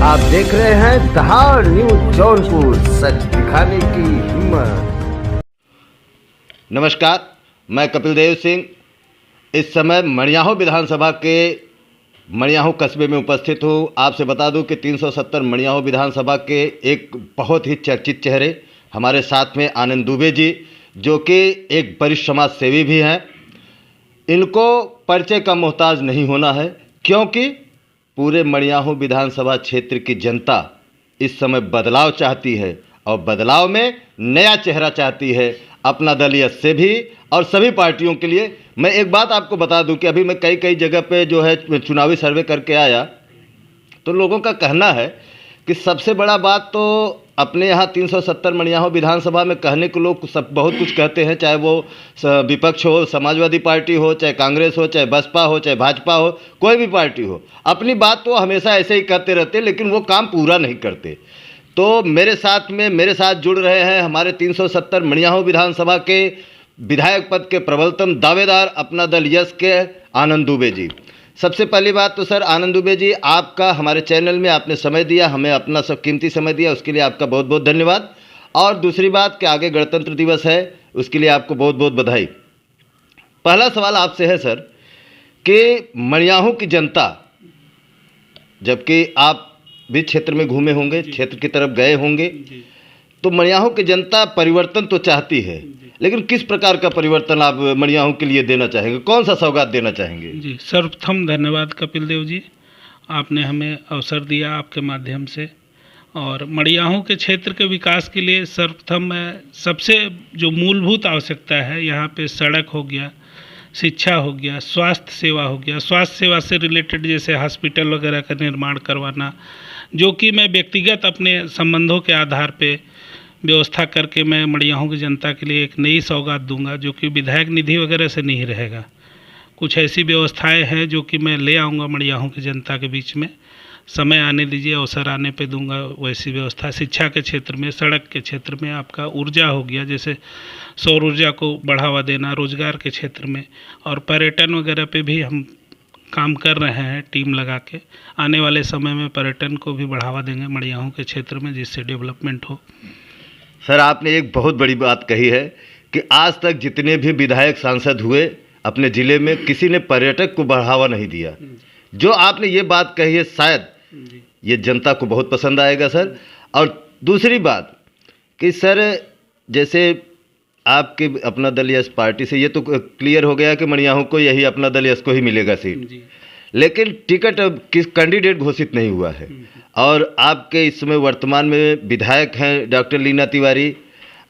आप देख रहे हैं दहाड़ न्यूज जौनपुर, सच दिखाने की हिम्मत। नमस्कार, मैं कपिल देव सिंह इस समय मड़ियाहू विधानसभा के मड़ियाहू कस्बे में उपस्थित हूँ। आपसे बता दूं कि 370 मड़ियाहू विधानसभा के एक बहुत ही चर्चित चेहरे हमारे साथ में आनंद दुबे जी, जो कि एक वरिष्ठ समाज सेवी भी हैं। इनको परिचय का मोहताज नहीं होना है, क्योंकि पूरे मड़ियाहू विधानसभा क्षेत्र की जनता इस समय बदलाव चाहती है और बदलाव में नया चेहरा चाहती है, अपना दलीय से भी और सभी पार्टियों के लिए। मैं एक बात आपको बता दूं कि अभी मैं कई जगह पे जो है चुनावी सर्वे करके आया, तो लोगों का कहना है कि सबसे बड़ा बात तो अपने यहाँ 370 मड़ियाहू विधानसभा में कहने को लोग सब बहुत कुछ कहते हैं, चाहे वो विपक्ष हो, समाजवादी पार्टी हो, चाहे कांग्रेस हो, चाहे बसपा हो, चाहे भाजपा हो, कोई भी पार्टी हो, अपनी बात तो हमेशा ऐसे ही कहते रहते, लेकिन वो काम पूरा नहीं करते। तो मेरे साथ जुड़ रहे हैं हमारे 370 मड़ियाहू विधानसभा के विधायक पद के प्रबलतम दावेदार, अपना दल यस के आनंद दुबे जी। सबसे पहली बात तो सर आनंद दुबे जी, आपका हमारे चैनल में आपने समय दिया, हमें अपना सब कीमती समय दिया, उसके लिए आपका बहुत बहुत धन्यवाद। और दूसरी बात कि आगे गणतंत्र दिवस है, उसके लिए आपको बहुत बहुत बधाई। पहला सवाल आपसे है सर कि मड़ियाहू की जनता, जबकि आप भी क्षेत्र में घूमे होंगे, क्षेत्र की तरफ गए होंगे, तो मड़ियाहू की जनता परिवर्तन तो चाहती है, लेकिन किस प्रकार का परिवर्तन आप मड़ियाहू के लिए देना चाहेंगे, कौन सा सौगात देना चाहेंगे? जी, सर्वप्रथम धन्यवाद कपिल देव जी, आपने हमें अवसर दिया आपके माध्यम से। और मड़ियाहू के क्षेत्र के विकास के लिए सर्वप्रथम सबसे जो मूलभूत आवश्यकता है, यहाँ पे सड़क हो गया, शिक्षा हो गया, स्वास्थ्य सेवा हो गया। स्वास्थ्य सेवा से रिलेटेड जैसे हॉस्पिटल वगैरह का निर्माण करवाना, जो कि मैं व्यक्तिगत अपने संबंधों के आधार पे व्यवस्था करके मैं मड़ियाहू की जनता के लिए एक नई सौगात दूंगा, जो कि विधायक निधि वगैरह से नहीं रहेगा। कुछ ऐसी व्यवस्थाएं हैं जो कि मैं ले आऊँगा मड़ियाहू की जनता के बीच में, समय आने दीजिए, अवसर आने पे दूंगा वैसी व्यवस्था। शिक्षा के क्षेत्र में, सड़क के क्षेत्र में, आपका ऊर्जा हो गया, जैसे सौर ऊर्जा को बढ़ावा देना, रोजगार के क्षेत्र में, और पर्यटन वगैरह पे भी हम काम कर रहे हैं टीम लगा के। आने वाले समय में पर्यटन को भी बढ़ावा देंगे मड़ियाहू के क्षेत्र में, जिससे डेवलपमेंट हो। सर, आपने एक बहुत बड़ी बात कही है कि आज तक जितने भी विधायक सांसद हुए अपने ज़िले में, किसी ने पर्यटक को बढ़ावा नहीं दिया। जो आपने ये बात कही है, शायद ये जनता को बहुत पसंद आएगा सर। और दूसरी बात कि सर, जैसे आपके अपना दल यस पार्टी से ये तो क्लियर हो गया कि मड़ियाहू को यही अपना दल यस को ही मिलेगा सीट, लेकिन टिकट किस कैंडिडेट घोषित नहीं हुआ है। और आपके इस समय वर्तमान में विधायक हैं डॉक्टर लीना तिवारी,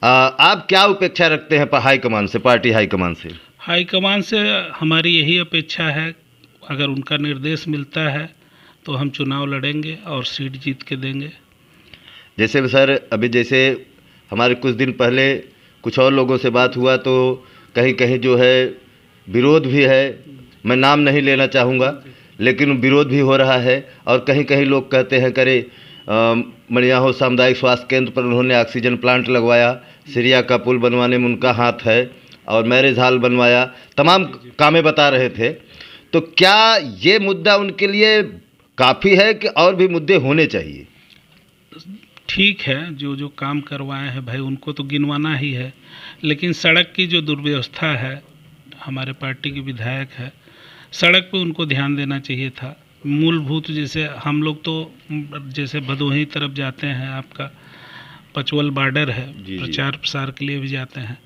आप क्या अपेक्षा रखते हैं हाईकमान से, पार्टी हाईकमान से? हाईकमान से हमारी यही अपेक्षा है, अगर उनका निर्देश मिलता है तो हम चुनाव लड़ेंगे और सीट जीत के देंगे। जैसे सर, अभी जैसे हमारे कुछ दिन पहले कुछ और लोगों से बात हुआ, तो कहीं कहीं जो है विरोध भी है, मैं नाम नहीं लेना चाहूँगा, लेकिन विरोध भी हो रहा है। और कहीं कहीं लोग कहते हैं करे मड़ियाहू सामुदायिक स्वास्थ्य केंद्र पर उन्होंने ऑक्सीजन प्लांट लगवाया, सिरिया का पुल बनवाने में उनका हाथ है, और मैरिज हॉल बनवाया, तमाम कामें बता रहे थे। तो क्या ये मुद्दा उनके लिए काफ़ी है कि और भी मुद्दे होने चाहिए? ठीक है, जो जो काम करवाए हैं भाई, उनको तो गिनवाना ही है, लेकिन सड़क की जो दुर्व्यवस्था है, हमारे पार्टी के विधायक है, सड़क पे उनको ध्यान देना चाहिए था। मूलभूत जैसे हम लोग तो जैसे भदोही तरफ जाते हैं, आपका पचवल बॉर्डर है, प्रचार प्रसार के लिए भी जाते हैं,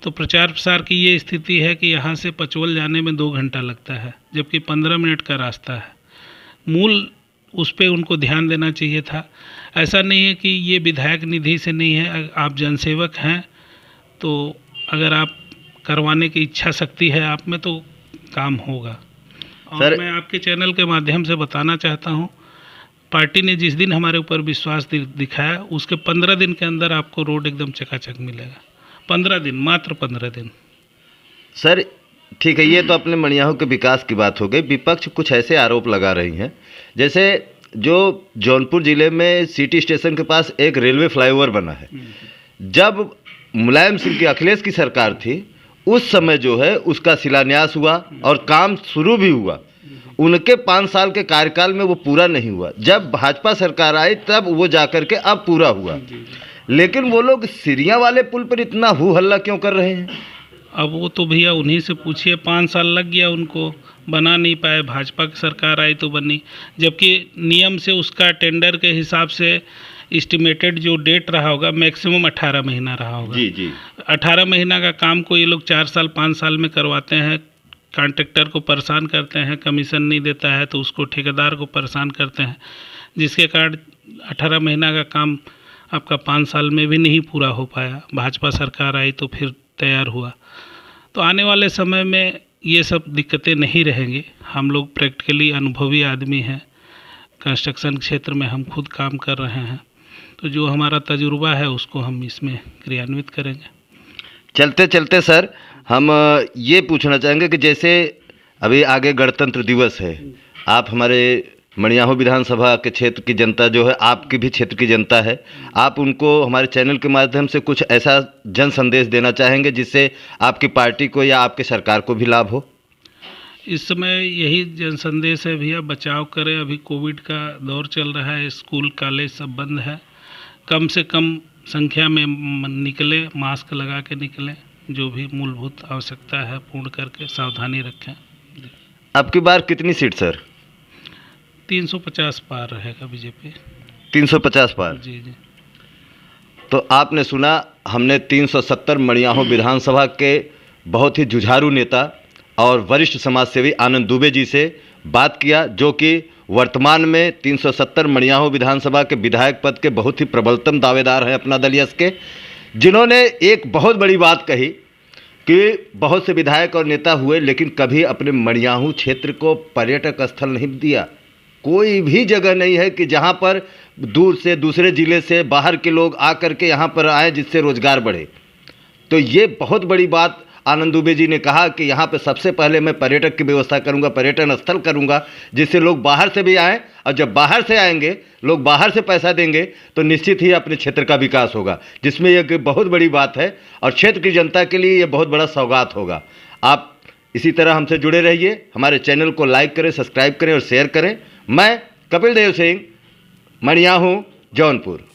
तो प्रचार प्रसार की ये स्थिति है कि यहाँ से पचवल जाने में 2 घंटा लगता है, जबकि 15 मिनट का रास्ता है। मूल उस पर उनको ध्यान देना चाहिए था। ऐसा नहीं है कि ये विधायक निधि से नहीं है, आप जनसेवक हैं, तो अगर आप करवाने की इच्छा शक्ति है आप में, तो काम होगा। और मैं आपके चैनल के माध्यम से बताना चाहता हूँ, पार्टी ने जिस दिन हमारे ऊपर विश्वास दिखाया, उसके 15 दिन के अंदर आपको रोड एकदम चकाचक मिलेगा। 15 दिन, मात्र 15 दिन। सर ठीक है, ये तो अपने मड़ियाहू के विकास की बात हो गई। विपक्ष कुछ ऐसे आरोप लगा रही हैं, जैसे जो जौनपुर ज़िले में सिटी स्टेशन के पास एक रेलवे फ्लाईओवर बना है, जब मुलायम सिंह की, अखिलेश की सरकार थी, उस समय जो है उसका शिलान्यास हुआ और काम शुरू भी हुआ, उनके 5 साल के कार्यकाल में वो पूरा नहीं हुआ। जब भाजपा सरकार आई तब वो जाकर के अब पूरा हुआ। लेकिन वो लोग सिरिया वाले पुल पर इतना हू हल्ला क्यों कर रहे हैं? अब वो तो भैया उन्हीं से पूछिए, 5 साल लग गया उनको, बना नहीं पाए। भाजपा की सरकार आई तो बनी, जबकि नियम से उसका टेंडर के हिसाब से एस्टिमेटेड जो डेट रहा होगा मैक्सिमम 18 महीना रहा होगा। जी जी। 18 महीना का काम को ये लोग 4 साल 5 साल में करवाते हैं। कॉन्ट्रैक्टर को परेशान करते हैं, कमीशन नहीं देता है तो उसको ठेकेदार को परेशान करते हैं, जिसके कारण 18 महीना का काम आपका 5 साल में भी नहीं पूरा हो पाया। भाजपा सरकार आई तो फिर तैयार हुआ। तो आने वाले समय में ये सब दिक्कतें नहीं रहेंगी। हम लोग प्रैक्टिकली अनुभवी आदमी हैं, कंस्ट्रक्शन क्षेत्र में हम खुद काम कर रहे हैं, तो जो हमारा तजुर्बा है उसको हम इसमें क्रियान्वित करेंगे। चलते चलते सर, हम ये पूछना चाहेंगे कि जैसे अभी आगे गणतंत्र दिवस है, आप हमारे मड़ियाहू विधानसभा के क्षेत्र की जनता जो है, आपकी भी क्षेत्र की जनता है, आप उनको हमारे चैनल के माध्यम से कुछ ऐसा जन संदेश देना चाहेंगे जिससे आपकी पार्टी को या आपकी सरकार को भी लाभ हो? इस समय यही जन संदेश है भैया, बचाव करें। अभी कोविड का दौर चल रहा है, स्कूल कॉलेज सब बंद है। कम से कम संख्या में निकले, मास्क लगा के निकलें, जो भी मूलभूत आवश्यकता है पूर्ण करके सावधानी रखें। आपकी बार कितनी सीट सर? 350 पार रहेगा बीजेपी। 350 पार? जी जी। तो आपने सुना, हमने 370 मड़ियाहू विधानसभा के बहुत ही जुझारू नेता और वरिष्ठ समाजसेवी आनंद दुबे जी से बात किया, जो कि वर्तमान में 370 मड़ियाहू विधानसभा के विधायक पद के बहुत ही प्रबलतम दावेदार हैं अपना दल यश के, जिन्होंने एक बहुत बड़ी बात कही कि बहुत से विधायक और नेता हुए लेकिन कभी अपने मड़ियाहू क्षेत्र को पर्यटक स्थल नहीं दिया। कोई भी जगह नहीं है कि जहां पर दूर से, दूसरे ज़िले से, बाहर के लोग आकर के यहां पर आए जिससे रोजगार बढ़े। तो ये बहुत बड़ी बात आनंद दुबे जी ने कहा कि यहाँ पे सबसे पहले मैं पर्यटक की व्यवस्था करूँगा, पर्यटन स्थल करूँगा, जिससे लोग बाहर से भी आएँ, और जब बाहर से आएंगे, लोग बाहर से पैसा देंगे तो निश्चित ही अपने क्षेत्र का विकास होगा, जिसमें एक बहुत बड़ी बात है और क्षेत्र की जनता के लिए ये बहुत बड़ा सौगात होगा। आप इसी तरह हमसे जुड़े रहिए, हमारे चैनल को लाइक करें, सब्सक्राइब करें और शेयर करें। मैं कपिल देव सिंह, मड़ियाहू, जौनपुर।